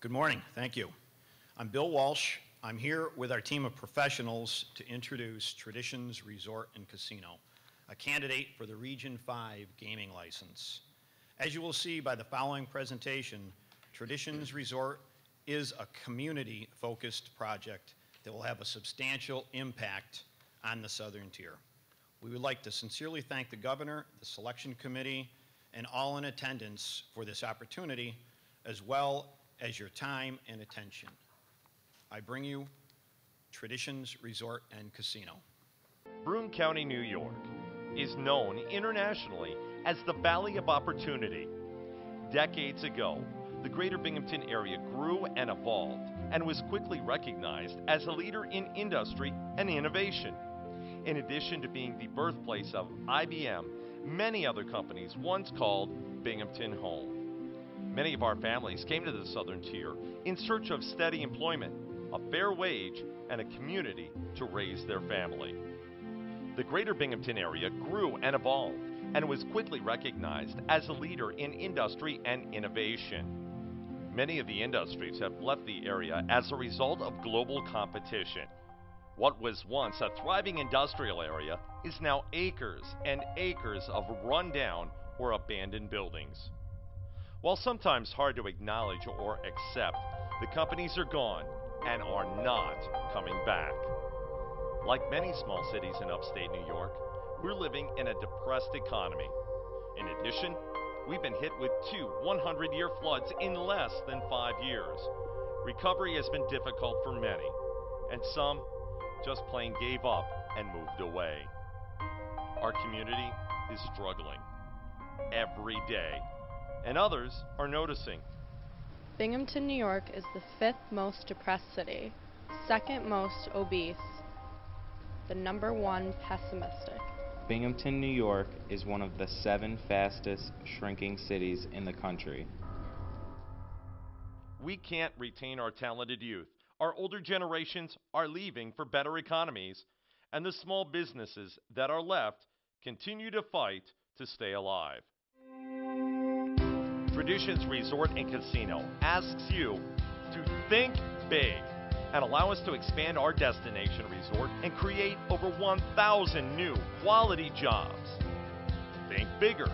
Good morning, thank you. I'm Bill Walsh. I'm here with our team of professionals to introduce Traditions Resort and Casino, a candidate for the Region 5 gaming license. As you will see by the following presentation, Traditions Resort is a community-focused project that will have a substantial impact on the Southern Tier. We would like to sincerely thank the Governor, the Selection Committee, and all in attendance for this opportunity, as well as your time and attention. I bring you Traditions Resort and Casino. Broome County, New York is known internationally as the Valley of Opportunity. Decades ago, the greater Binghamton area grew and evolved and was quickly recognized as a leader in industry and innovation. In addition to being the birthplace of IBM, many other companies once called Binghamton home. Many of our families came to the Southern Tier in search of steady employment, a fair wage, and a community to raise their family. The greater Binghamton area grew and evolved and was quickly recognized as a leader in industry and innovation. Many of the industries have left the area as a result of global competition. What was once a thriving industrial area is now acres and acres of rundown or abandoned buildings. While sometimes hard to acknowledge or accept, the companies are gone and are not coming back. Like many small cities in upstate New York, we're living in a depressed economy. In addition, we've been hit with 2 100-year floods in less than 5 years. Recovery has been difficult for many, and some just plain gave up and moved away. Our community is struggling every day, and others are noticing. Binghamton, New York is the 5th most depressed city, 2nd most obese, the number 1 pessimistic. Binghamton, New York is one of the 7 fastest shrinking cities in the country. We can't retain our talented youth. Our older generations are leaving for better economies, and the small businesses that are left continue to fight to stay alive. Traditions Resort and Casino asks you to think big and allow us to expand our destination resort and create over 1,000 new quality jobs. Think bigger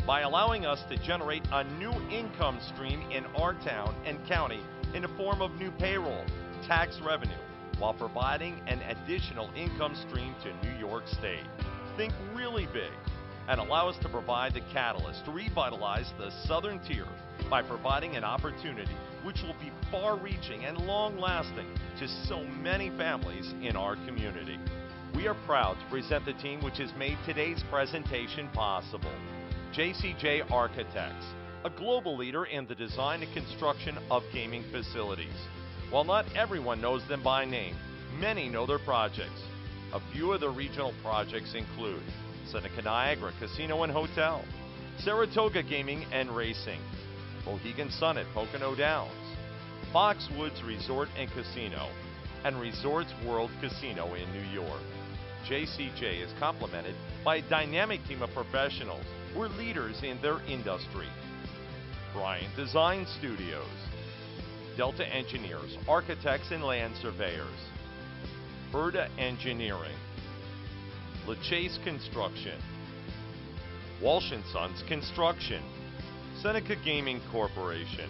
by allowing us to generate a new income stream in our town and county in the form of new payroll, tax revenue, while providing an additional income stream to New York State. Think really big and allow us to provide the catalyst to revitalize the Southern Tier by providing an opportunity which will be far-reaching and long-lasting to so many families in our community. We are proud to present the team which has made today's presentation possible. JCJ Architects, a global leader in the design and construction of gaming facilities. While not everyone knows them by name, many know their projects. A few of their regional projects include Seneca Niagara Casino and Hotel, Saratoga Gaming and Racing, Mohegan Sun at Pocono Downs, Foxwoods Resort and Casino, and Resorts World Casino in New York. JCJ is complemented by a dynamic team of professionals who are leaders in their industry. Bryant Design Studios, Delta Engineers, Architects and Land Surveyors, Berta Engineering, LaChase Construction, Walsh & Sons Construction, Seneca Gaming Corporation,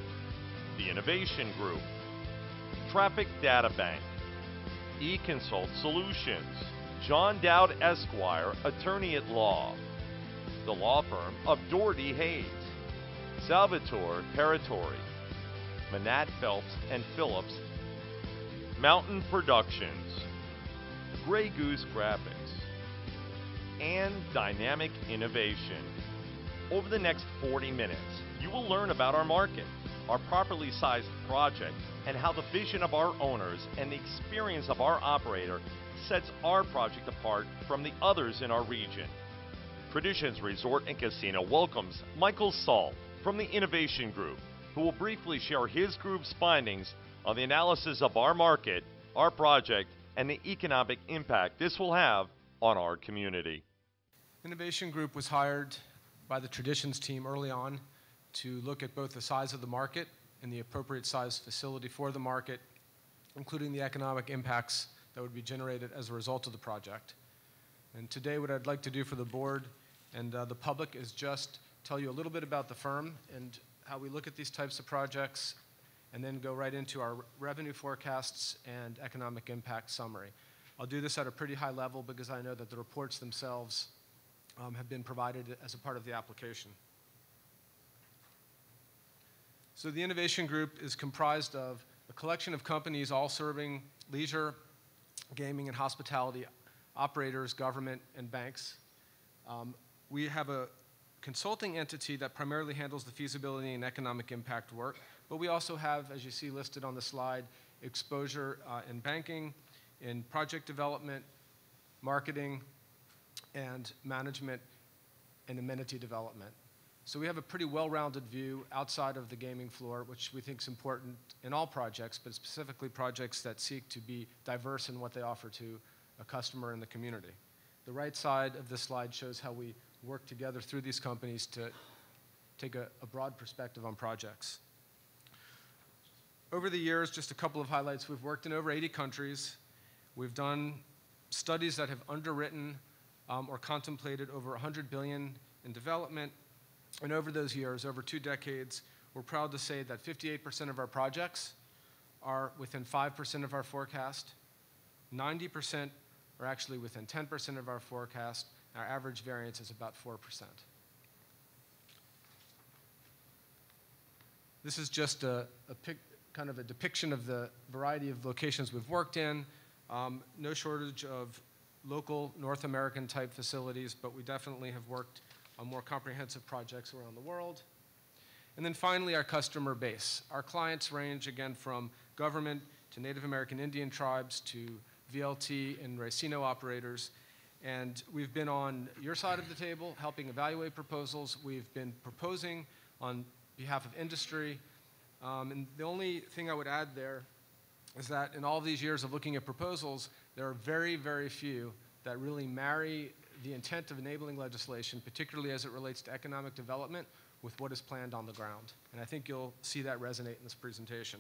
The Innovation Group, Traffic Data Bank, eConsult Solutions, John Dowd Esquire, Attorney at Law, the law firm of Doherty Hayes, Salvatore Paratori, Manat Phelps and Phillips, Mountain Productions, Grey Goose Graphics, and Dynamic Innovation. Over the next 40 minutes, you will learn about our market, our properly sized project, and how the vision of our owners and the experience of our operator sets our project apart from the others in our region. Traditions Resort and Casino welcomes Michael Soll from the Innovation Group, who will briefly share his group's findings on the analysis of our market, our project, and the economic impact this will have on our community. Innovation Group was hired by the Traditions team early on to look at both the size of the market and the appropriate size facility for the market, including the economic impacts that would be generated as a result of the project. And today what I'd like to do for the board and the public is just tell you a little bit about the firm and how we look at these types of projects, and then go right into our revenue forecasts and economic impact summary. I'll do this at a pretty high level because I know that the reports themselves have been provided as a part of the application. So the Innovation Group is comprised of a collection of companies all serving leisure, gaming, and hospitality operators, government, and banks. We have a consulting entity that primarily handles the feasibility and economic impact work, but we also have, as you see listed on the slide, exposure in banking, in project development, marketing, and management and amenity development. So we have a pretty well-rounded view outside of the gaming floor, which we think is important in all projects, but specifically projects that seek to be diverse in what they offer to a customer in the community. The right side of this slide shows how we work together through these companies to take a broad perspective on projects. Over the years, just a couple of highlights. We've worked in over 80 countries. We've done studies that have underwritten or contemplated over $100 billion in development. And over those years, over 2 decades, we're proud to say that 58% of our projects are within 5% of our forecast. 90% are actually within 10% of our forecast. Our average variance is about 4%. This is just kind of a depiction of the variety of locations we've worked in. No shortage of local North American type facilities, but we definitely have worked on more comprehensive projects around the world. And then finally, our customer base. Our clients range again from government to Native American Indian tribes to VLT and racino operators. And we've been on your side of the table helping evaluate proposals. We've been proposing on behalf of industry. And the only thing I would add there is that in all these years of looking at proposals, there are very, very few that really marry the intent of enabling legislation, particularly as it relates to economic development, with what is planned on the ground. And I think you'll see that resonate in this presentation.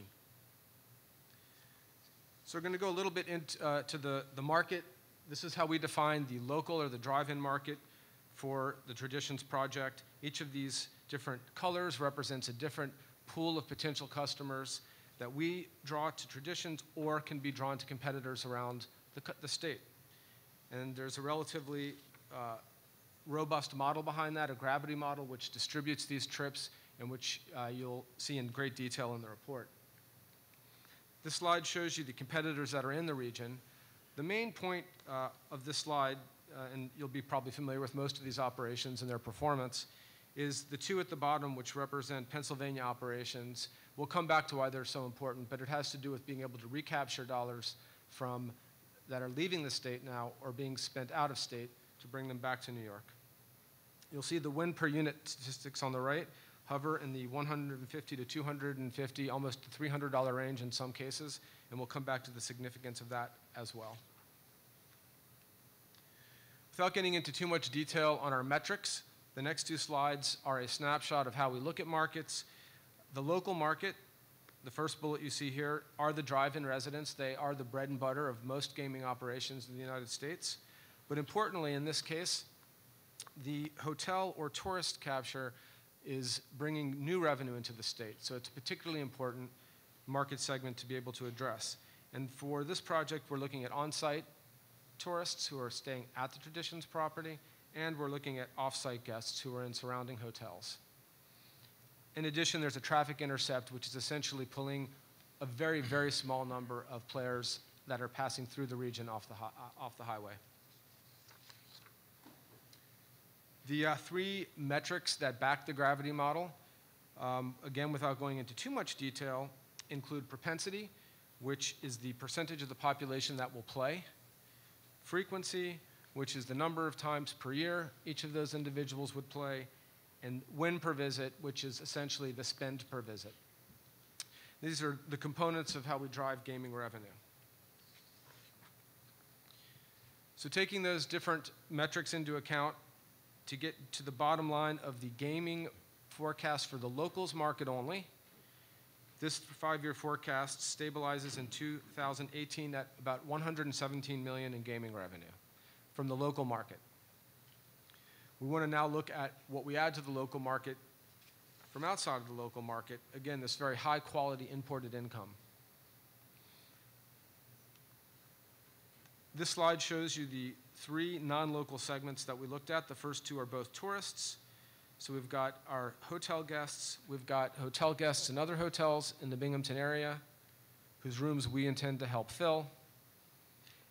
So we're going to go a little bit into the market. This is how we define the local or the drive-in market for the Traditions project. Each of these different colors represents a different pool of potential customers that we draw to Traditions or can be drawn to competitors around the state. And there's a relatively robust model behind that, a gravity model, which distributes these trips and which you'll see in great detail in the report. This slide shows you the competitors that are in the region. The main point of this slide, and you'll be probably familiar with most of these operations and their performance, is the 2 at the bottom, which represent Pennsylvania operations. We'll come back to why they're so important, but it has to do with being able to recapture dollars that are leaving the state now or being spent out of state to bring them back to New York. You'll see the win per unit statistics on the right hover in the $150 to $250, almost $300 range in some cases, and we'll come back to the significance of that as well. Without getting into too much detail on our metrics, the next 2 slides are a snapshot of how we look at markets. The local market, the first bullet you see here, are the drive-in residents. They are the bread and butter of most gaming operations in the United States. But importantly, in this case, the hotel or tourist capture is bringing new revenue into the state. So it's a particularly important market segment to be able to address. And for this project, we're looking at on-site tourists who are staying at the Traditions property, and we're looking at off-site guests who are in surrounding hotels. In addition, there's a traffic intercept, which is essentially pulling a very, very small number of players that are passing through the region off the highway. The 3 metrics that back the gravity model, again, without going into too much detail, include propensity, which is the percentage of the population that will play, frequency, which is the number of times per year each of those individuals would play, and win per visit, which is essentially the spend per visit. These are the components of how we drive gaming revenue. So taking those different metrics into account to get to the bottom line of the gaming forecast for the locals market only, This 5-year forecast stabilizes in 2018 at about $117 million in gaming revenue from the local market. We want to now look at what we add to the local market from outside of the local market. Again, this very high quality imported income. This slide shows you the 3 non-local segments that we looked at. The first 2 are both tourists. So we've got our hotel guests. We've got hotel guests in other hotels in the Binghamton area whose rooms we intend to help fill.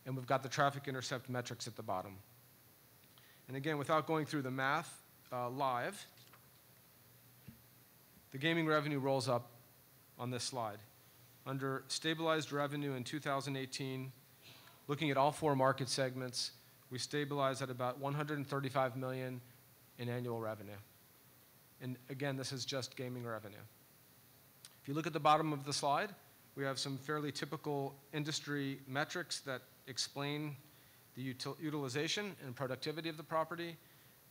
And we've got the traffic intercept metrics at the bottom. And again, without going through the math live, the gaming revenue rolls up on this slide. Under stabilized revenue in 2018, looking at all 4 market segments, we stabilize at about $135 million in annual revenue. And again, this is just gaming revenue. If you look at the bottom of the slide, we have some fairly typical industry metrics that explain the utilization and productivity of the property.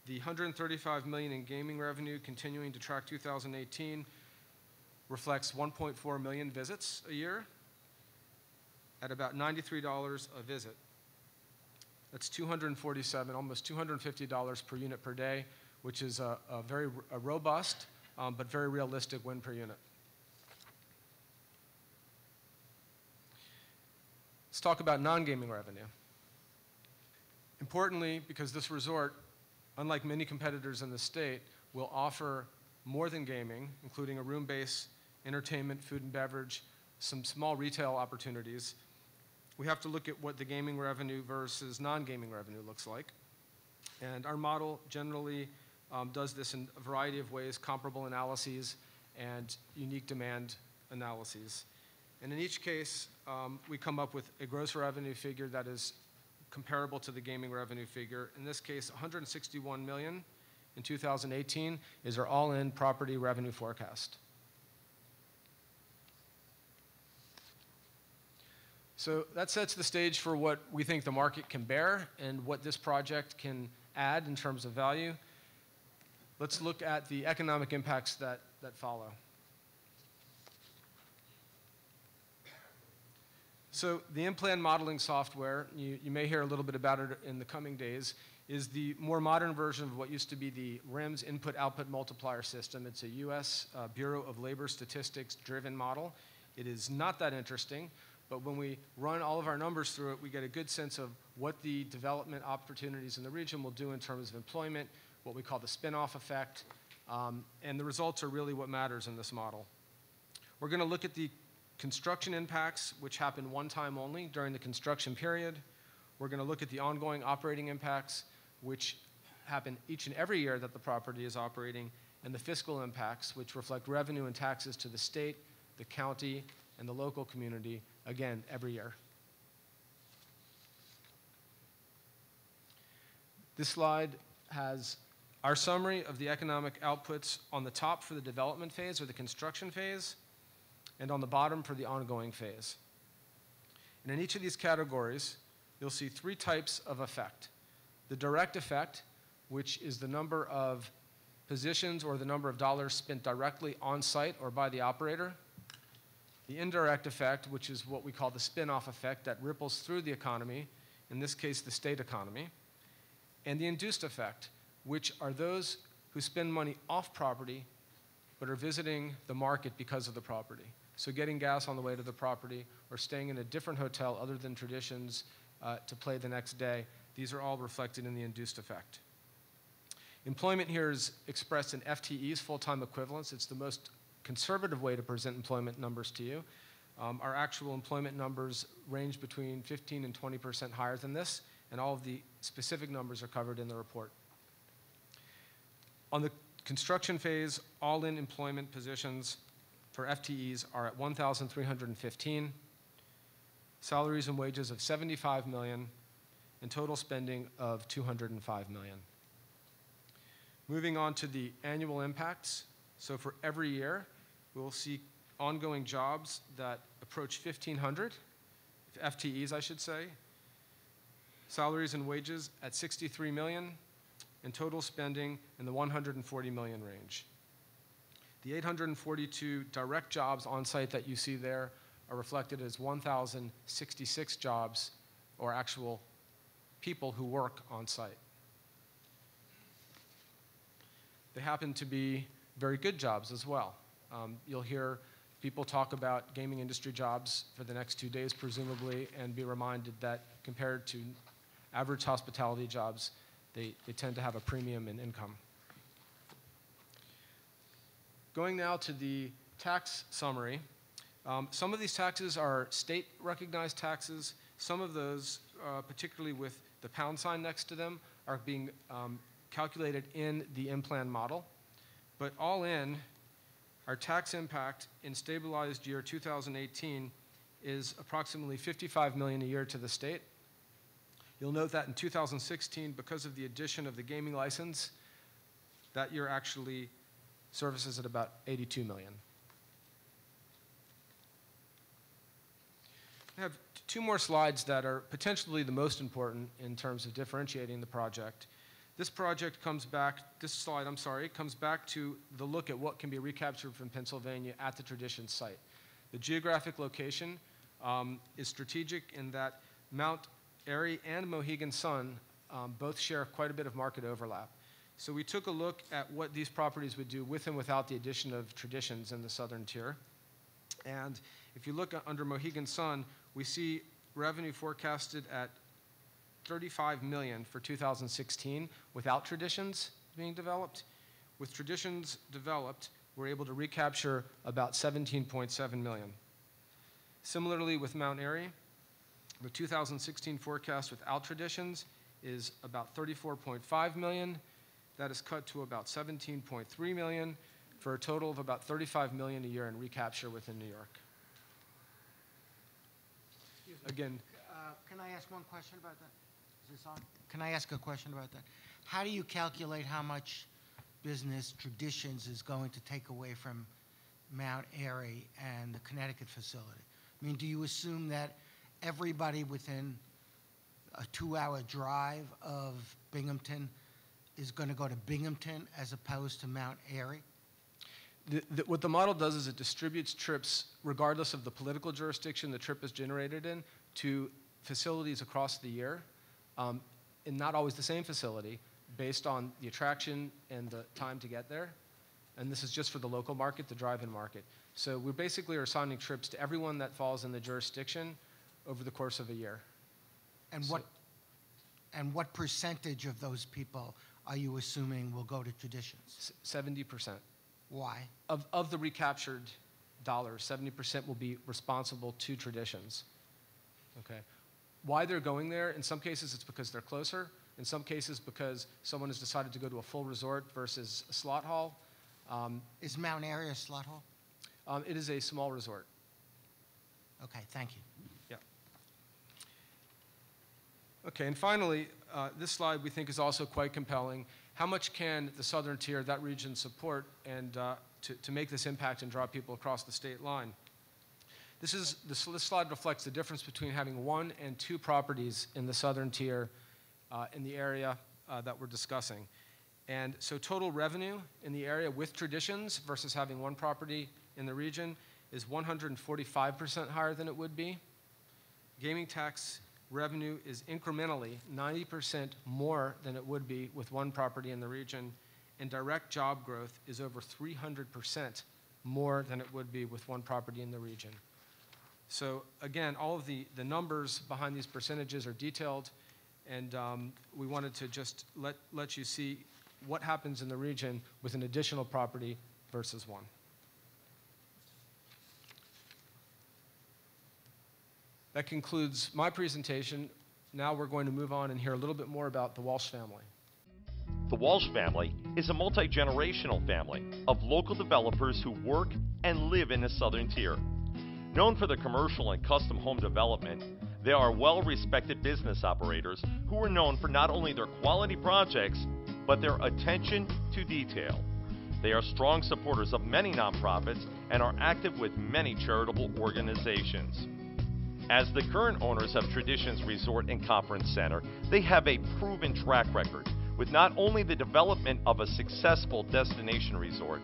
The $135 million in gaming revenue continuing to track 2018 reflects 1.4 million visits a year at about $93 a visit. That's $247, almost $250 per unit per day, which is a very robust but very realistic win per unit. Let's talk about non-gaming revenue. Importantly, because this resort, unlike many competitors in the state, will offer more than gaming, including a room base, entertainment, food and beverage, some small retail opportunities, we have to look at what the gaming revenue versus non-gaming revenue looks like. And our model generally does this in a variety of ways, comparable analyses and unique demand analyses. And in each case, we come up with a gross revenue figure that is comparable to the gaming revenue figure. In this case, $161 million in 2018 is our all-in property revenue forecast. So that sets the stage for what we think the market can bear and what this project can add in terms of value. Let's look at the economic impacts that follow. So the in-plan modeling software, you may hear a little bit about it in the coming days, is the more modern version of what used to be the RIMS input-output multiplier system. It's a US Bureau of Labor Statistics driven model. It is not that interesting, but when we run all of our numbers through it, we get a good sense of what the development opportunities in the region will do in terms of employment, what we call the spin-off effect, and the results are really what matters in this model. We're going to look at the construction impacts, which happen one time only during the construction period. We're going to look at the ongoing operating impacts, which happen each and every year that the property is operating, and the fiscal impacts, which reflect revenue and taxes to the state, the county, and the local community, again, every year. This slide has our summary of the economic outputs on the top for the development phase or the construction phase, and on the bottom for the ongoing phase. And in each of these categories, you'll see 3 types of effect. The direct effect, which is the number of positions or the number of dollars spent directly on site or by the operator. The indirect effect, which is what we call the spin-off effect that ripples through the economy, in this case, the state economy. And the induced effect, which are those who spend money off property but are visiting the market because of the property. So getting gas on the way to the property or staying in a different hotel other than Traditions to play the next day. These are all reflected in the induced effect. Employment here is expressed in FTEs, full-time equivalents. It's the most conservative way to present employment numbers to you. Our actual employment numbers range between 15% and 20% higher than this, and all of the specific numbers are covered in the report. On the construction phase, all-in employment positions for FTEs are at 1,315, salaries and wages of $75 million, and total spending of $205 million. Moving on to the annual impacts. So for every year, we'll see ongoing jobs that approach 1,500, FTEs I should say, salaries and wages at $63 million, and total spending in the $140 million range. The 842 direct jobs on site that you see there are reflected as 1,066 jobs, or actual people who work on site. They happen to be very good jobs as well. You'll hear people talk about gaming industry jobs for the next 2 days, presumably, and be reminded that compared to average hospitality jobs, they tend to have a premium in income. Going now to the tax summary. Some of these taxes are state-recognized taxes. Some of those, particularly with the pound sign next to them, are being calculated in the in-plan model. But all in, our tax impact in stabilized year 2018 is approximately $55 million a year to the state. You'll note that in 2016, because of the addition of the gaming license, that year actually services at about $82 million. I have 2 more slides that are potentially the most important in terms of differentiating the project. This project comes back, this slide, I'm sorry, comes back to the look at what can be recaptured from Pennsylvania at the Traditions site. The geographic location is strategic in that Mount Airy and Mohegan Sun both share quite a bit of market overlap. So we took a look at what these properties would do with and without the addition of Traditions in the southern tier. And if you look under Mohegan Sun, we see revenue forecasted at $35 million for 2016 without Traditions being developed. With Traditions developed, we're able to recapture about $17.7 million. Similarly with Mount Airy, the 2016 forecast without Traditions is about $34.5 million. That is cut to about $17.3 million for a total of about $35 million a year in recapture within New York. Again, can I ask one question about that? Is this on? Can I ask a question about that? How do you calculate how much business Traditions is going to take away from Mount Airy and the Connecticut facility? I mean, do you assume that everybody within a 2-hour drive of Binghamton is going to go to Binghamton as opposed to Mount Airy? What the model does is it distributes trips, regardless of the political jurisdiction the trip is generated in, to facilities across the year, and not always the same facility, based on the attraction and the time to get there. And this is just for the local market, the drive-in market. So we basically are assigning trips to everyone that falls in the jurisdiction over the course of a year. And what percentage of those people are you assuming will go to Traditions? 70%. Why? Of the recaptured dollars, 70% will be responsible to Traditions. Okay. Why they're going there? In some cases, it's because they're closer. In some cases, because someone has decided to go to a full resort versus a slot hall. Is Mount Airy a slot hall? It is a small resort. Okay, thank you. Yeah. Okay, and finally, this slide we think is also quite compelling. How much can the southern tier, that region, support and to make this impact and draw people across the state line? This slide reflects the difference between having 1 and 2 properties in the southern tier in the area that we're discussing. And so total revenue in the area with Traditions versus having 1 property in the region is 145% higher than it would be. Gaming tax revenue is incrementally 90% more than it would be with 1 property in the region, and direct job growth is over 300% more than it would be with 1 property in the region. So again, all of the numbers behind these percentages are detailed, and we wanted to just let you see what happens in the region with an additional property versus 1. That concludes my presentation. Now we're going to move on and hear a little bit more about the Walsh family. The Walsh family is a multi-generational family of local developers who work and live in the southern tier. Known for their commercial and custom home development, they are well-respected business operators who are known for not only their quality projects, but their attention to detail. They are strong supporters of many nonprofits and are active with many charitable organizations. As the current owners of Traditions Resort and Conference Center, they have a proven track record with not only the development of a successful destination resort,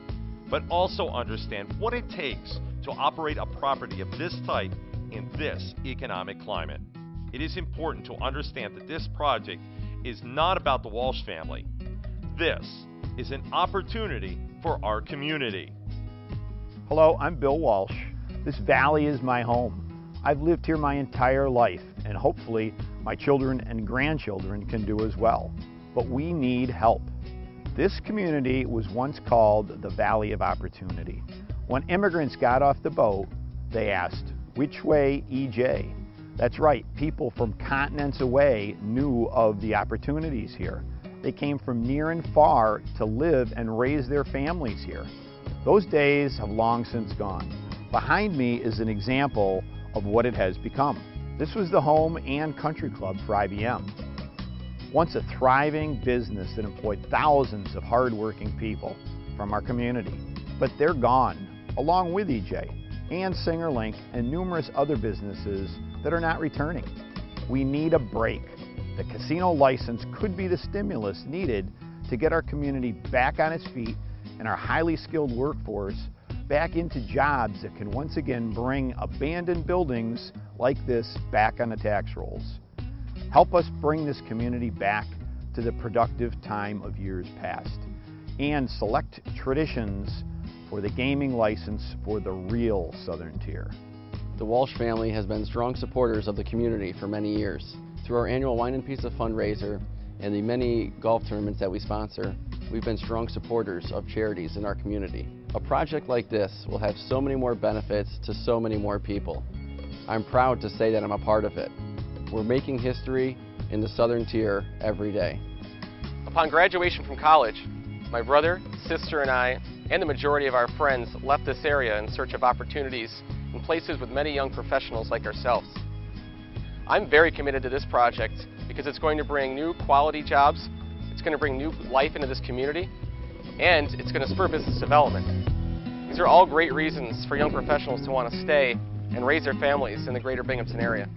but also understand what it takes to operate a property of this type in this economic climate. It is important to understand that this project is not about the Walsh family. This is an opportunity for our community. Hello, I'm Bill Walsh. This valley is my home. I've lived here my entire life, and hopefully my children and grandchildren can do as well. But we need help. This community was once called the Valley of Opportunity. When immigrants got off the boat, they asked, "Which way, EJ?" That's right, people from continents away knew of the opportunities here. They came from near and far to live and raise their families here. Those days have long since gone. Behind me is an example of what it has become. This was the home and country club for IBM. Once a thriving business that employed thousands of hardworking people from our community. But they're gone, along with EJ and SingerLink and numerous other businesses that are not returning. We need a break. The casino license could be the stimulus needed to get our community back on its feet and our highly skilled workforce back into jobs that can once again bring abandoned buildings like this back on the tax rolls. Help us bring this community back to the productive time of years past and select traditions for the gaming license for the real Southern Tier. The Walsh family has been strong supporters of the community for many years. Through our annual Wine and Pizza fundraiser and the many golf tournaments that we sponsor, we've been strong supporters of charities in our community. A project like this will have so many more benefits to so many more people. I'm proud to say that I'm a part of it. We're making history in the Southern Tier every day. Upon graduation from college, my brother, sister, and I, and the majority of our friends left this area in search of opportunities in places with many young professionals like ourselves. I'm very committed to this project because it's going to bring new quality jobs, it's going to bring new life into this community, and it's going to spur business development. These are all great reasons for young professionals to want to stay and raise their families in the greater Binghamton area.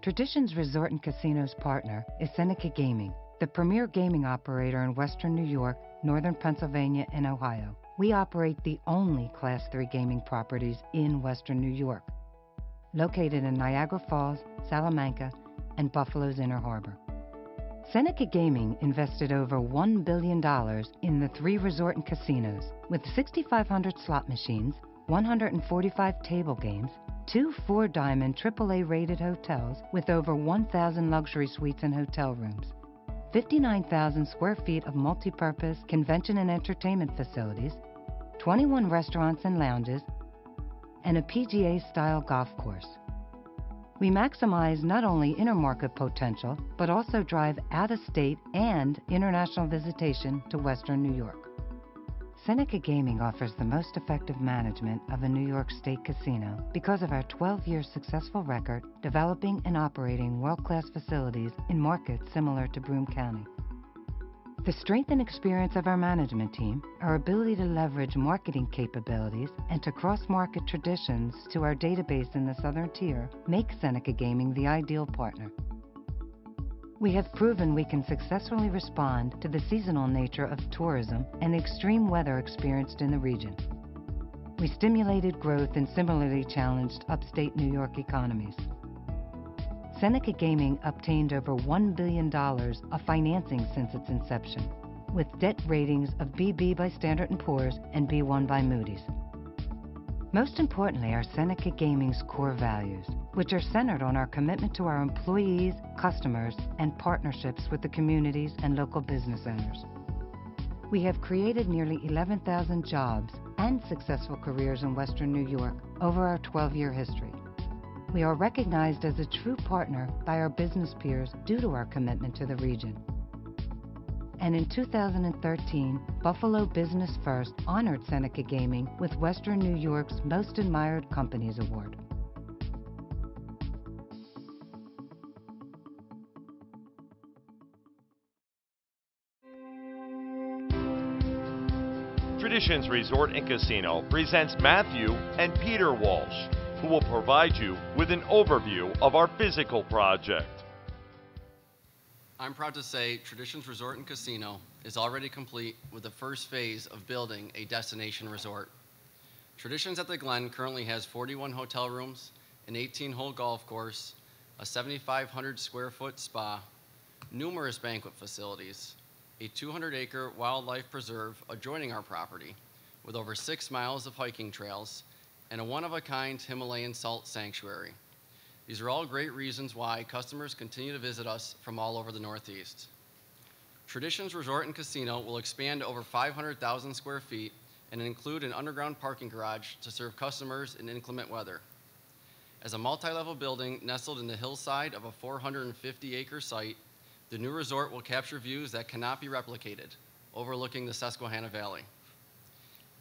Traditions Resort and Casino's partner is Seneca Gaming, the premier gaming operator in Western New York, Northern Pennsylvania, and Ohio. We operate the only Class III gaming properties in Western New York, located in Niagara Falls, Salamanca, and Buffalo's Inner Harbor. Seneca Gaming invested over $1 billion in the 3 resort and casinos, with 6,500 slot machines, 145 table games, 2 4-diamond AAA-rated hotels with over 1,000 luxury suites and hotel rooms, 59,000 square feet of multi-purpose convention and entertainment facilities, 21 restaurants and lounges, and a PGA-style golf course. We maximize not only intermarket potential, but also drive out-of-state and international visitation to Western New York. Seneca Gaming offers the most effective management of a New York State casino because of our 12-year successful record developing and operating world-class facilities in markets similar to Broome County. The strength and experience of our management team, our ability to leverage marketing capabilities, and to cross-market traditions to our database in the Southern Tier make Seneca Gaming the ideal partner. We have proven we can successfully respond to the seasonal nature of tourism and the extreme weather experienced in the region. We stimulated growth in similarly challenged upstate New York economies. Seneca Gaming obtained over $1 billion of financing since its inception, with debt ratings of BB by Standard & Poor's and B1 by Moody's. Most importantly are Seneca Gaming's core values, which are centered on our commitment to our employees, customers, and partnerships with the communities and local business owners. We have created nearly 11,000 jobs and successful careers in Western New York over our 12-year history. We are recognized as a true partner by our business peers due to our commitment to the region. And in 2013, Buffalo Business First honored Seneca Gaming with Western New York's Most Admired Companies Award. Traditions Resort and Casino presents Matthew and Peter Walsh, who will provide you with an overview of our physical project. I'm proud to say Traditions Resort and Casino is already complete with the first phase of building a destination resort. Traditions at the Glen currently has 41 hotel rooms, an 18-hole golf course, a 7,500 square foot spa, numerous banquet facilities, a 200-acre wildlife preserve adjoining our property with over 6 miles of hiking trails, and a one-of-a-kind Himalayan salt sanctuary. These are all great reasons why customers continue to visit us from all over the Northeast. Traditions Resort and Casino will expand over 500,000 square feet and include an underground parking garage to serve customers in inclement weather. As a multi-level building nestled in the hillside of a 450-acre site, the new resort will capture views that cannot be replicated, overlooking the Susquehanna Valley.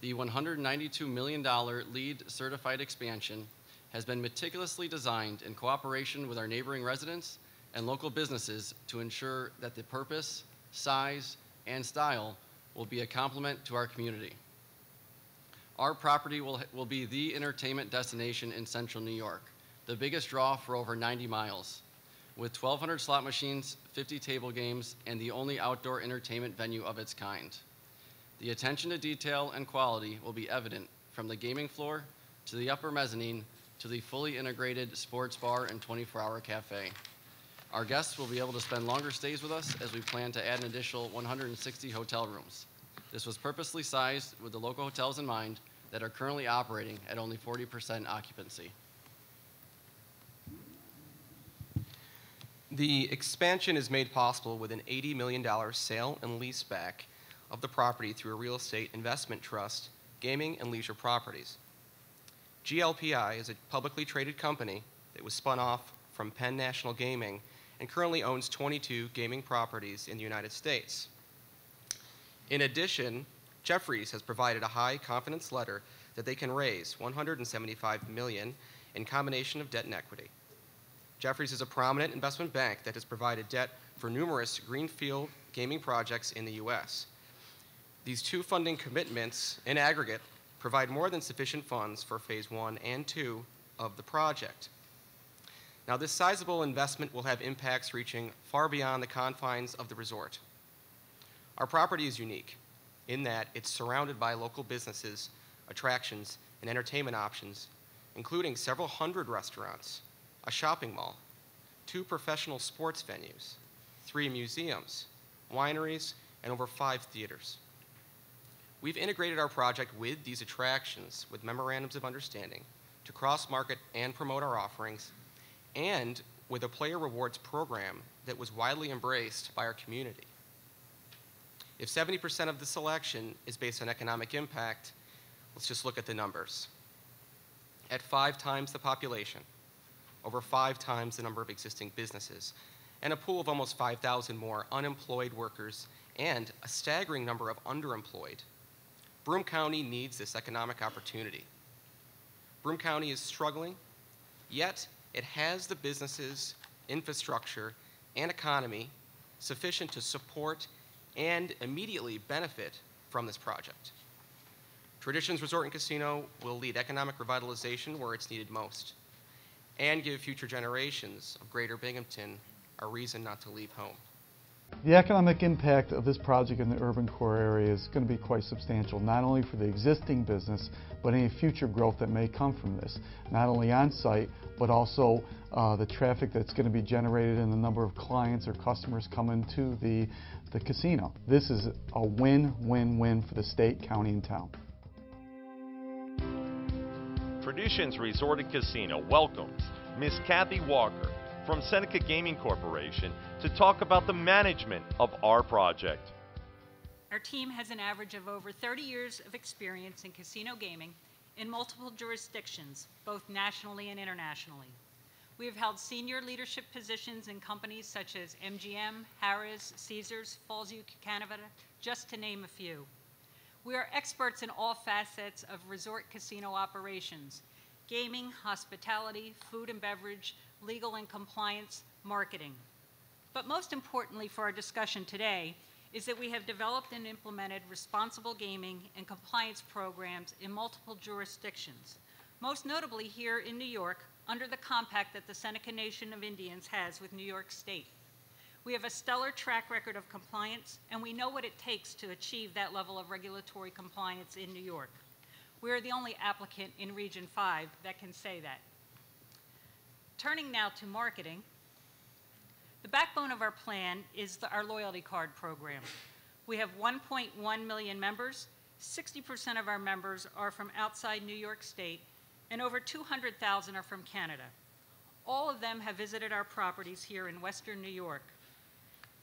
The $192 million LEED certified expansion has been meticulously designed in cooperation with our neighboring residents and local businesses to ensure that the purpose, size, and style will be a complement to our community. Our property will be the entertainment destination in Central New York, the biggest draw for over 90 miles, with 1,200 slot machines, 50 table games, and the only outdoor entertainment venue of its kind. The attention to detail and quality will be evident from the gaming floor to the upper mezzanine to the fully integrated sports bar and 24-hour cafe. Our guests will be able to spend longer stays with us as we plan to add an additional 160 hotel rooms. This was purposely sized with the local hotels in mind that are currently operating at only 40% occupancy. The expansion is made possible with an $80 million sale and leaseback of the property through a real estate investment trust, Gaming and Leisure Properties. GLPI is a publicly traded company that was spun off from Penn National Gaming and currently owns 22 gaming properties in the United States. In addition, Jefferies has provided a high confidence letter that they can raise $175 million in combination of debt and equity. Jefferies is a prominent investment bank that has provided debt for numerous greenfield gaming projects in the U.S. These two funding commitments in aggregate provide more than sufficient funds for phase 1 and 2 of the project. Now, this sizable investment will have impacts reaching far beyond the confines of the resort. Our property is unique in that it's surrounded by local businesses, attractions, and entertainment options, including several hundred restaurants, a shopping mall, 2 professional sports venues, 3 museums, wineries, and over 5 theaters. We've integrated our project with these attractions with memorandums of understanding to cross-market and promote our offerings, and with a player rewards program that was widely embraced by our community. If 70% of the selection is based on economic impact, let's just look at the numbers. At 5 times the population, over 5 times the number of existing businesses, and a pool of almost 5,000 more unemployed workers, and a staggering number of underemployed, Broome County needs this economic opportunity. Broome County is struggling, yet it has the businesses, infrastructure, and economy sufficient to support and immediately benefit from this project. Traditions Resort and Casino will lead economic revitalization where it's needed most, and give future generations of Greater Binghamton a reason not to leave home. The economic impact of this project in the urban core area is going to be quite substantial, not only for the existing business, but any future growth that may come from this, not only on site, but also the traffic that's going to be generated and the number of clients or customers coming to the casino. This is a win-win-win for the state, county, and town. Traditions Resort and Casino welcomes Miss Cathy Walker from Seneca Gaming Corporation to talk about the management of our project. Our team has an average of over 30 years of experience in casino gaming in multiple jurisdictions, both nationally and internationally. We have held senior leadership positions in companies such as MGM, Harrah's, Caesars, Fallsview, Canada, just to name a few. We are experts in all facets of resort casino operations: gaming, hospitality, food and beverage, legal and compliance, marketing. But most importantly for our discussion today is that we have developed and implemented responsible gaming and compliance programs in multiple jurisdictions, most notably here in New York under the compact that the Seneca Nation of Indians has with New York State. We have a stellar track record of compliance, and we know what it takes to achieve that level of regulatory compliance in New York. We are the only applicant in Region 5 that can say that. Turning now to marketing, the backbone of our plan is our loyalty card program. We have 1.1 million members. 60% of our members are from outside New York State, and over 200,000 are from Canada. All of them have visited our properties here in Western New York.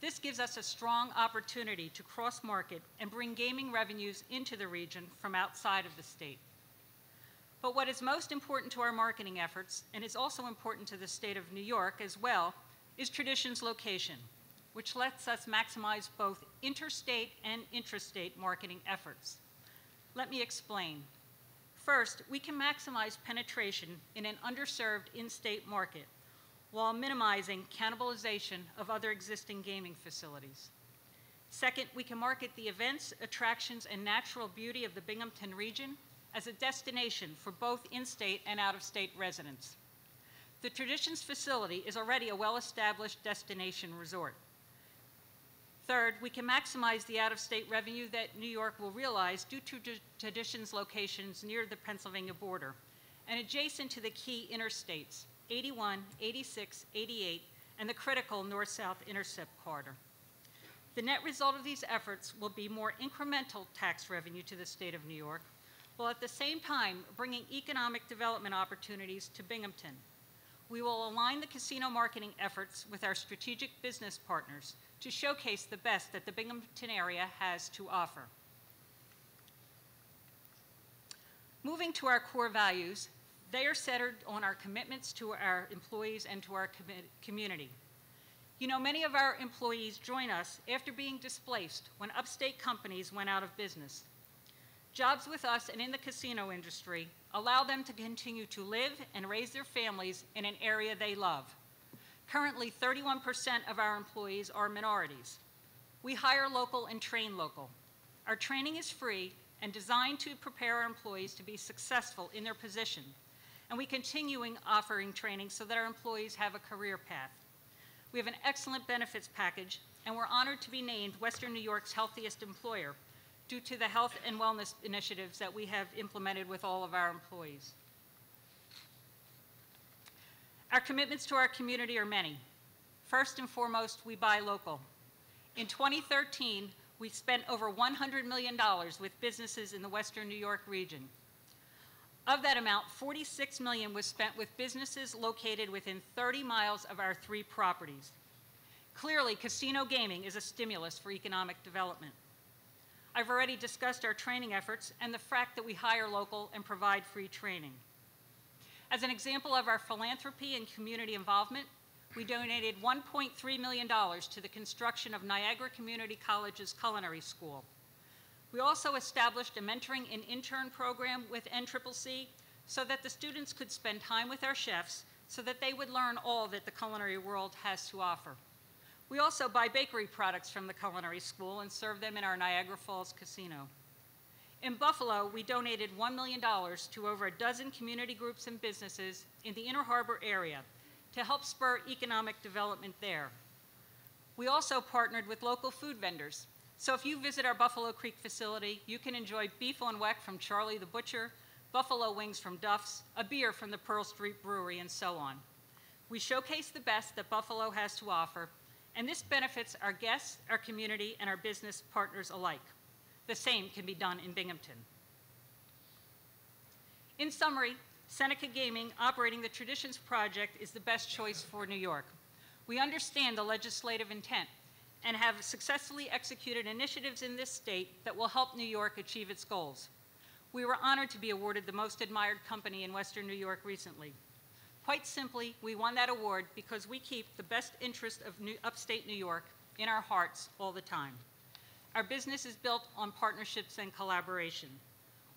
This gives us a strong opportunity to cross-market and bring gaming revenues into the region from outside of the state. But what is most important to our marketing efforts, and is also important to the state of New York as well, is Tradition's location, which lets us maximize both interstate and intrastate marketing efforts. Let me explain. First, we can maximize penetration in an underserved in-state market while minimizing cannibalization of other existing gaming facilities. Second, we can market the events, attractions, and natural beauty of the Binghamton region as a destination for both in-state and out-of-state residents. The Traditions facility is already a well-established destination resort. Third, we can maximize the out-of-state revenue that New York will realize due to Traditions locations near the Pennsylvania border and adjacent to the key interstates, 81, 86, 88, and the critical north-south intercept corridor. The net result of these efforts will be more incremental tax revenue to the state of New York, while at the same time bringing economic development opportunities to Binghamton. We will align the casino marketing efforts with our strategic business partners to showcase the best that the Binghamton area has to offer. Moving to our core values, they are centered on our commitments to our employees and to our community. You know, many of our employees join us after being displaced when upstate companies went out of business. Jobs with us and in the casino industry allow them to continue to live and raise their families in an area they love. Currently, 31% of our employees are minorities. We hire local and train local. Our training is free and designed to prepare our employees to be successful in their position, and we continue offering training so that our employees have a career path. We have an excellent benefits package, and we're honored to be named Western New York's healthiest employer due to the health and wellness initiatives that we have implemented with all of our employees. Our commitments to our community are many. First and foremost, we buy local. In 2013, we spent over $100 million with businesses in the Western New York region. Of that amount, $46 million was spent with businesses located within 30 miles of our 3 properties. Clearly, casino gaming is a stimulus for economic development. I've already discussed our training efforts and the fact that we hire local and provide free training. As an example of our philanthropy and community involvement, we donated $1.3 million to the construction of Niagara Community College's culinary school. We also established a mentoring and intern program with NCCC so that the students could spend time with our chefs so that they would learn all that the culinary world has to offer. We also buy bakery products from the culinary school and serve them in our Niagara Falls casino. In Buffalo, we donated $1 million to over a dozen community groups and businesses in the Inner Harbor area to help spur economic development there. We also partnered with local food vendors. So if you visit our Buffalo Creek facility, you can enjoy beef on weck from Charlie the Butcher, buffalo wings from Duff's, a beer from the Pearl Street Brewery, and so on. We showcase the best that Buffalo has to offer, and this benefits our guests, our community, and our business partners alike. The same can be done in Binghamton. In summary, Seneca Gaming operating the Traditions Project is the best choice for New York. We understand the legislative intent and have successfully executed initiatives in this state that will help New York achieve its goals. We were honored to be awarded the most admired company in Western New York recently. Quite simply, we won that award because we keep the best interest of upstate New York in our hearts all the time. Our business is built on partnerships and collaboration.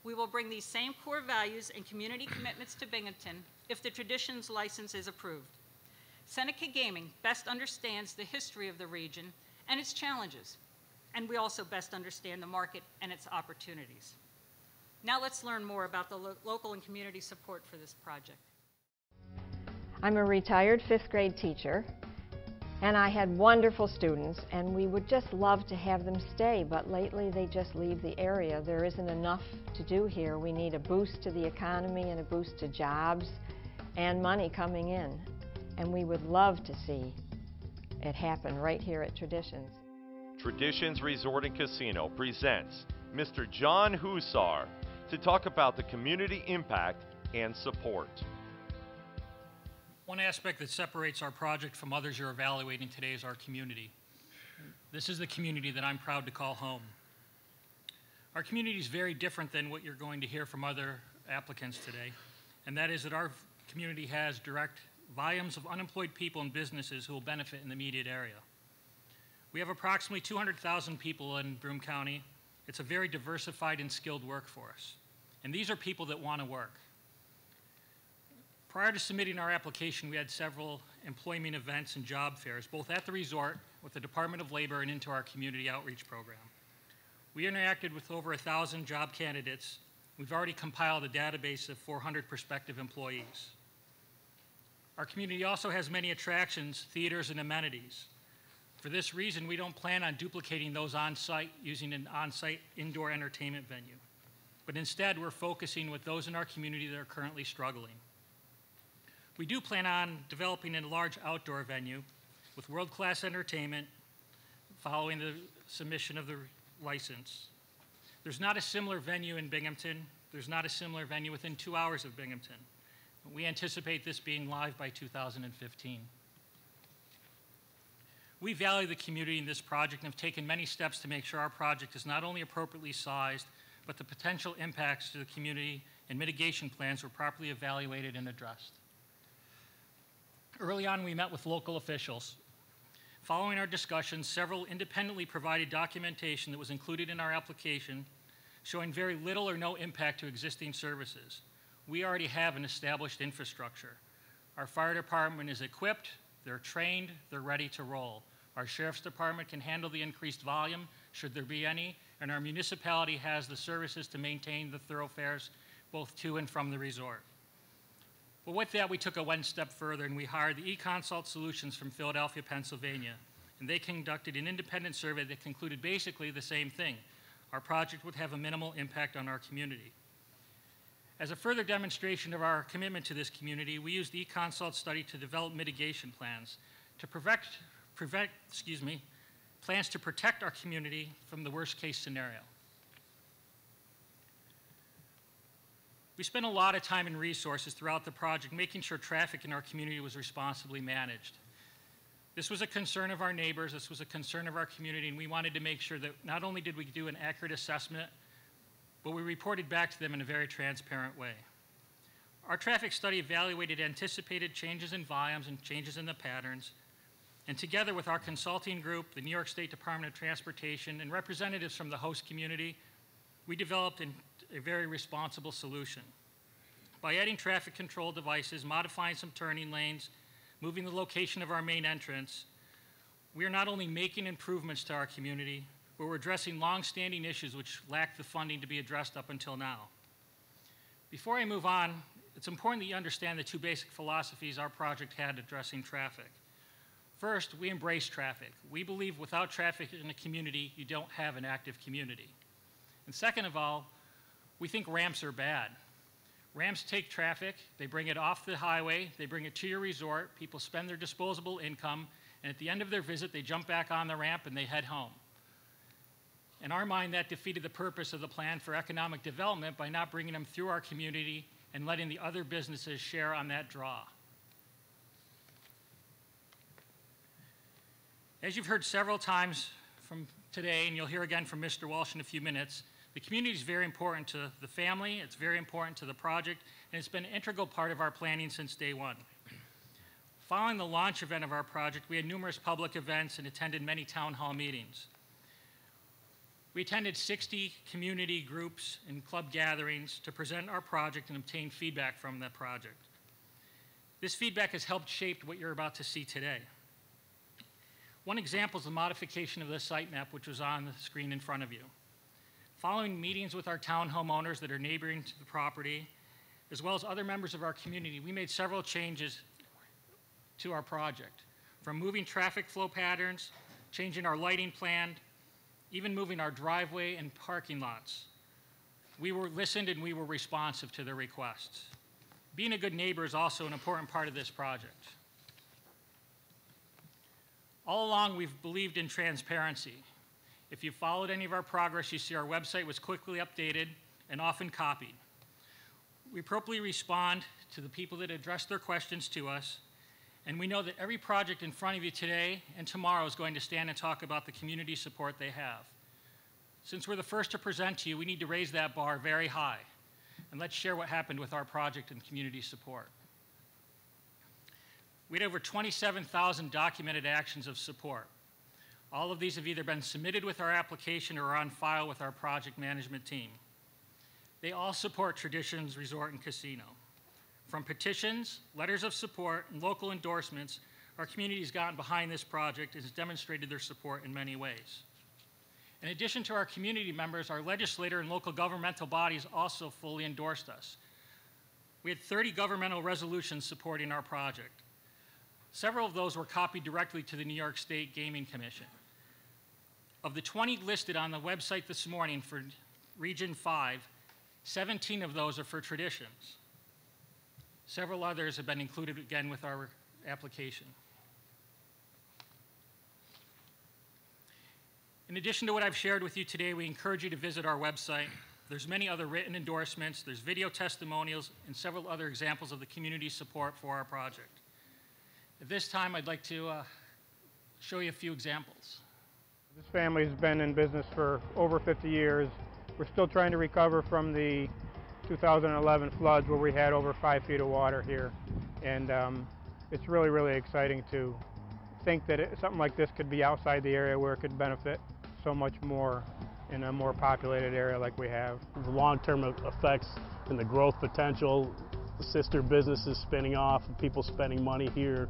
We will bring these same core values and community commitments to Binghamton if the Traditions license is approved. Seneca Gaming best understands the history of the region and its challenges, and we also best understand the market and its opportunities. Now let's learn more about the local and community support for this project. I'm a retired 5th grade teacher, And I had wonderful students, and we would just love to have them stay, but lately they just leave the area. There isn't enough to do here. We need a boost to the economy and a boost to jobs and money coming in. And we would love to see it happen right here at Traditions. Traditions Resort and Casino presents Mr. John Hussar to talk about the community impact and support. One aspect that separates our project from others you're evaluating today is our community. This is the community that I'm proud to call home. Our community is very different than what you're going to hear from other applicants today, and that is that our community has direct volumes of unemployed people and businesses who will benefit in the immediate area. We have approximately 200,000 people in Broome County. It's a very diversified and skilled workforce, and these are people that want to work. Prior to submitting our application, we had several employment events and job fairs, both at the resort with the Department of Labor and into our community outreach program. We interacted with over 1,000 job candidates. We've already compiled a database of 400 prospective employees. Our community also has many attractions, theaters, and amenities. For this reason, we don't plan on duplicating those on-site using an on-site indoor entertainment venue. But instead, we're focusing with those in our community that are currently struggling. We do plan on developing a large outdoor venue with world-class entertainment following the submission of the license. There's not a similar venue in Binghamton. There's not a similar venue within 2 hours of Binghamton. We anticipate this being live by 2015. We value the community in this project and have taken many steps to make sure our project is not only appropriately sized, but the potential impacts to the community and mitigation plans were properly evaluated and addressed. Early on, we met with local officials. Following our discussions, several independently provided documentation that was included in our application showing very little or no impact to existing services. We already have an established infrastructure. Our fire department is equipped, they're trained, they're ready to roll. Our sheriff's department can handle the increased volume, should there be any, and our municipality has the services to maintain the thoroughfares both to and from the resort. But with that, we took it one step further and we hired the eConsult Solutions from Philadelphia, Pennsylvania. And they conducted an independent survey that concluded basically the same thing. Our project would have a minimal impact on our community. As a further demonstration of our commitment to this community, we used the eConsult study to develop mitigation plans to plans to protect our community from the worst case scenario. We spent a lot of time and resources throughout the project making sure traffic in our community was responsibly managed. This was a concern of our neighbors, this was a concern of our community, and we wanted to make sure that not only did we do an accurate assessment, but we reported back to them in a very transparent way. Our traffic study evaluated anticipated changes in volumes and changes in the patterns, and together with our consulting group, the New York State Department of Transportation, and representatives from the host community, we developed a very responsible solution. By adding traffic control devices, modifying some turning lanes, moving the location of our main entrance, we are not only making improvements to our community, but we're addressing long-standing issues which lack the funding to be addressed up until now. Before I move on, it's important that you understand the two basic philosophies our project had addressing traffic. First, we embrace traffic. We believe without traffic in a community, you don't have an active community. And second of all, we think ramps are bad. Ramps take traffic, they bring it off the highway, they bring it to your resort, people spend their disposable income, and at the end of their visit, they jump back on the ramp and they head home. In our mind, that defeated the purpose of the plan for economic development by not bringing them through our community and letting the other businesses share on that draw. As you've heard several times from today, and you'll hear again from Mr. Walsh in a few minutes, the community is very important to the family, it's very important to the project, and it's been an integral part of our planning since day one. Following the launch event of our project, we had numerous public events and attended many town hall meetings. We attended 60 community groups and club gatherings to present our project and obtain feedback from that project. This feedback has helped shape what you're about to see today. One example is the modification of the site map, which was on the screen in front of you. Following meetings with our town homeowners that are neighboring to the property, as well as other members of our community, we made several changes to our project. from moving traffic flow patterns, changing our lighting plan, even moving our driveway and parking lots. We were listened and we were responsive to their requests. Being a good neighbor is also an important part of this project. All along, we've believed in transparency. If you followed any of our progress, you see our website was quickly updated and often copied. We appropriately respond to the people that address their questions to us, and we know that every project in front of you today and tomorrow is going to stand and talk about the community support they have. Since we're the first to present to you, we need to raise that bar very high, and let's share what happened with our project and community support. We had over 27,000 documented actions of support. All of these have either been submitted with our application or are on file with our project management team. They all support Traditions Resort and Casino. From petitions, letters of support, and local endorsements, our community has gotten behind this project and has demonstrated their support in many ways. In addition to our community members, our legislator and local governmental bodies also fully endorsed us. We had 30 governmental resolutions supporting our project. Several of those were copied directly to the New York State Gaming Commission. Of the 20 listed on the website this morning for Region 5, 17 of those are for Traditions. Several others have been included again with our application. In addition to what I've shared with you today, we encourage you to visit our website. There's many other written endorsements, there's video testimonials, and several other examples of the community support for our project. At this time, I'd like to show you a few examples. This family has been in business for over 50 years. We're still trying to recover from the 2011 floods where we had over 5 feet of water here. And it's really, really exciting to think that something like this could be outside the area where it could benefit so much more in a more populated area like we have. The long-term effects and the growth potential, the sister businesses spinning off, people spending money here,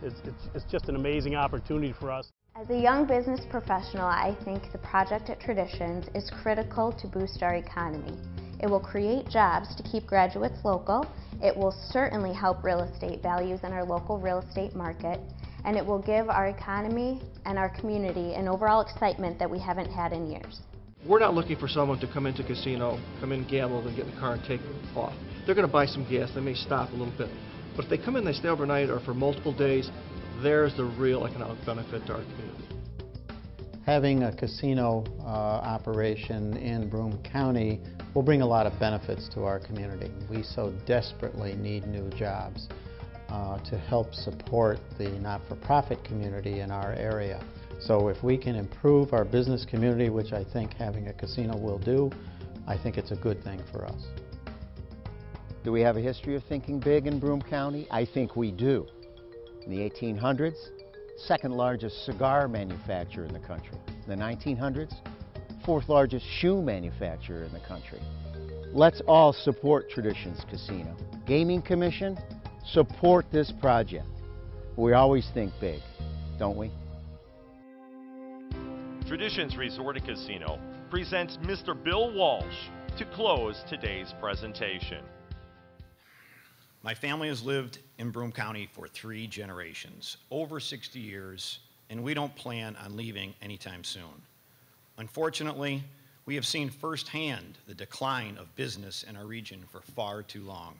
it's just an amazing opportunity for us. As a young business professional, I think the project at Traditions is critical to boost our economy. It will create jobs to keep graduates local, it will certainly help real estate values in our local real estate market, and it will give our economy and our community an overall excitement that we haven't had in years. We're not looking for someone to come into casino, come in, gamble, and get in the car and take off. They're going to buy some gas, they may stop a little bit. But if they come in, they stay overnight or for multiple days, there's the real economic benefit to our community. Having a casino operation in Broome County will bring a lot of benefits to our community. We so desperately need new jobs to help support the not-for-profit community in our area. So if we can improve our business community, which I think having a casino will do, I think it's a good thing for us. Do we have a history of thinking big in Broome County? I think we do. In the 1800s, second largest cigar manufacturer in the country. In the 1900s, fourth largest shoe manufacturer in the country. Let's all support Traditions Casino. Gaming Commission, support this project. We always think big, don't we? Traditions Resort and Casino presents Mr. Bill Walsh to close today's presentation. My family has lived in Broome County for 3 generations, over 60 years, and we don't plan on leaving anytime soon. Unfortunately, we have seen firsthand the decline of business in our region for far too long.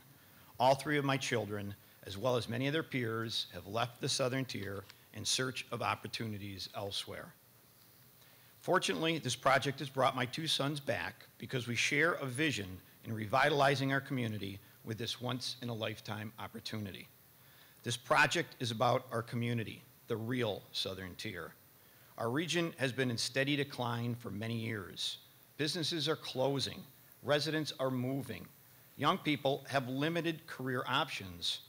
All 3 of my children, as well as many of their peers, have left the southern tier in search of opportunities elsewhere. Fortunately, this project has brought my 2 sons back because we share a vision in revitalizing our community with this once-in-a-lifetime opportunity. This project is about our community, the real southern tier. Our region has been in steady decline for many years. Businesses are closing, residents are moving. Young people have limited career options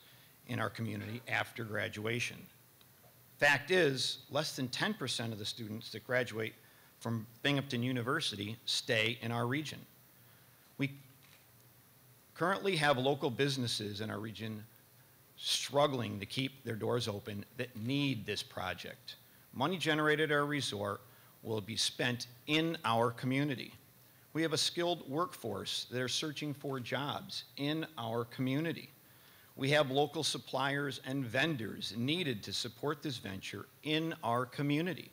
in our community after graduation. Fact is, less than 10% of the students that graduate from Binghamton University stay in our region. We currently have local businesses in our region struggling to keep their doors open that need this project. Money generated at our resort will be spent in our community. We have a skilled workforce that are searching for jobs in our community. We have local suppliers and vendors needed to support this venture in our community.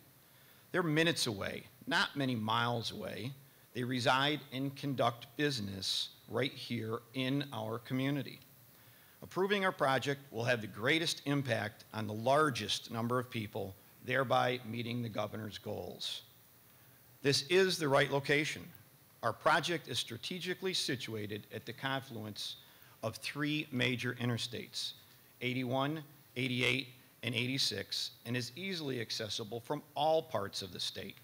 They're minutes away, not many miles away. They reside and conduct business right here in our community. Approving our project will have the greatest impact on the largest number of people, thereby meeting the governor's goals. This is the right location. Our project is strategically situated at the confluence of 3 major interstates, 81, 88, and 86, and is easily accessible from all parts of the state.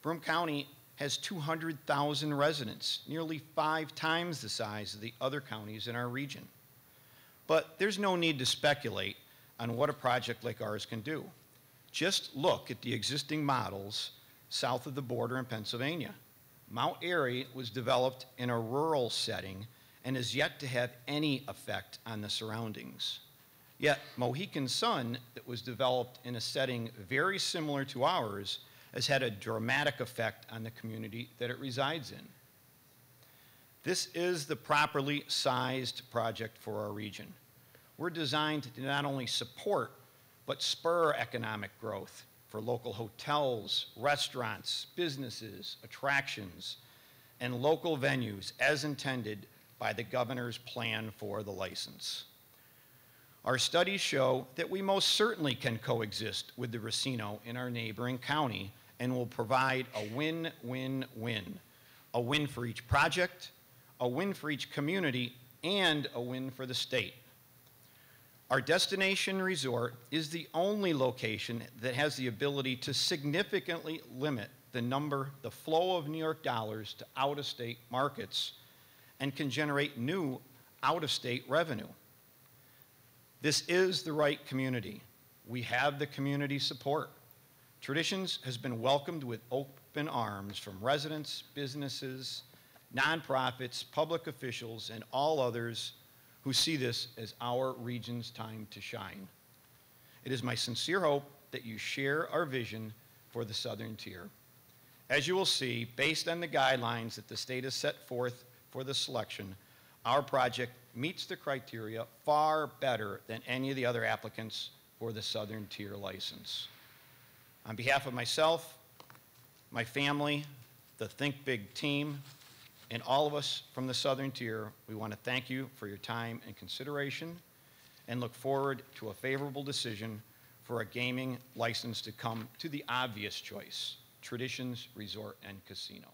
Broome County has 200,000 residents, nearly 5 times the size of the other counties in our region. But there's no need to speculate on what a project like ours can do. Just look at the existing models south of the border in Pennsylvania. Mount Airy was developed in a rural setting and is yet to have any effect on the surroundings. Yet Mohegan Sun, that was developed in a setting very similar to ours, has had a dramatic effect on the community that it resides in. This is the properly sized project for our region. We're designed to not only support, but spur economic growth for local hotels, restaurants, businesses, attractions, and local venues as intended by the governor's plan for the license. Our studies show that we most certainly can coexist with the Racino in our neighboring county and will provide a win-win-win. A win for each project, a win for each community, and a win for the state. Our destination resort is the only location that has the ability to significantly limit the flow of New York dollars to out-of-state markets and can generate new out-of-state revenue. This is the right community. We have the community support. Traditions has been welcomed with open arms from residents, businesses, nonprofits, public officials, and all others who see this as our region's time to shine. It is my sincere hope that you share our vision for the Southern Tier. As you will see, based on the guidelines that the state has set forth for the selection, our project meets the criteria far better than any of the other applicants for the Southern Tier license. On behalf of myself, my family, the Think Big team, and all of us from the Southern Tier, we want to thank you for your time and consideration and look forward to a favorable decision for a gaming license to come to the obvious choice, Traditions Resort and Casino.